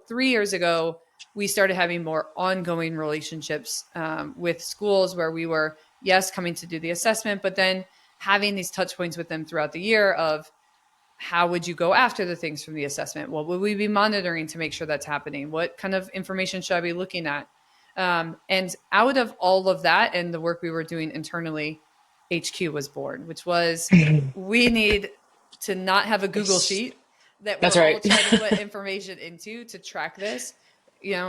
3 years ago, we started having more ongoing relationships with schools where we were, yes, coming to do the assessment, but then having these touch points with them throughout the year of how would you go after the things from the assessment? What would we be monitoring to make sure that's happening? What kind of information should I be looking at? And out of all of that and the work we were doing internally, HQ was born, which was we need to not have a Google sheet that That's we're all right. trying to put information into to track this.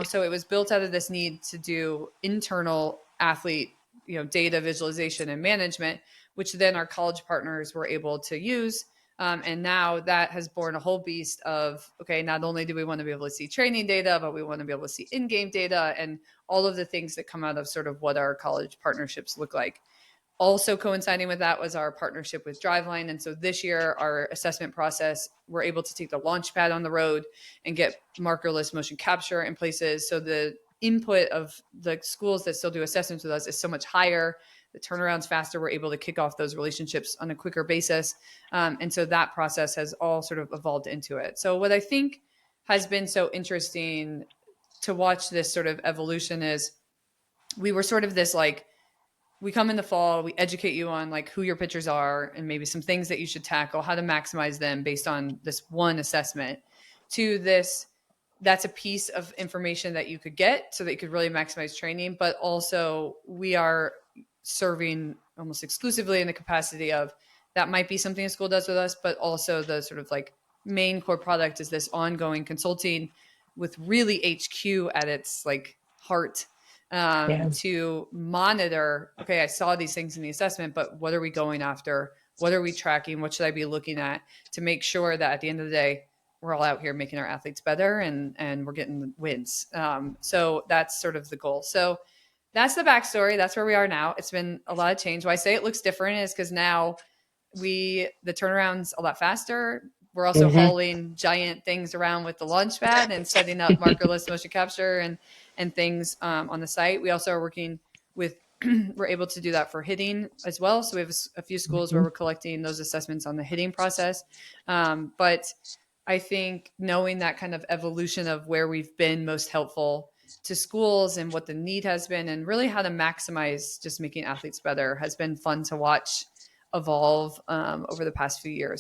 So it was built out of this need to do internal athlete, data visualization and management, which then our college partners were able to use. And now that has borne a whole beast of, okay, not only do we want to be able to see training data, but we want to be able to see in-game data and all of the things that come out of sort of what our college partnerships look like. Also coinciding with that was our partnership with Driveline. And so this year, our assessment process, we're able to take the launch pad on the road and get markerless motion capture in places. So the input of the schools that still do assessments with us is so much higher. The turnaround's faster. We're able to kick off those relationships on a quicker basis. And so that process has all sort of evolved into it. So what I think has been so interesting to watch this sort of evolution is we were sort of this like, we come in the fall, we educate you on like who your pitchers are and maybe some things that you should tackle, how to maximize them based on this one assessment, to this, that's a piece of information that you could get so that you could really maximize training. But also we are serving almost exclusively in the capacity of that might be something a school does with us, but also the sort of like main core product is this ongoing consulting with really HQ at its like heart. To monitor, okay, I saw these things in the assessment, but what are we going after? What are we tracking? What should I be looking at to make sure that at the end of the day, we're all out here making our athletes better and we're getting wins. So that's sort of the goal. So that's the backstory. That's where we are now. It's been a lot of change. Why I say it looks different is because now the turnaround's a lot faster. We're also hauling giant things around with the launch pad and setting up markerless motion capture and things on the site. We also are working with, we're able to do that for hitting as well. So we have a few schools where we're collecting those assessments on the hitting process. But I think knowing that kind of evolution of where we've been most helpful to schools and what the need has been and really how to maximize just making athletes better has been fun to watch evolve over the past few years.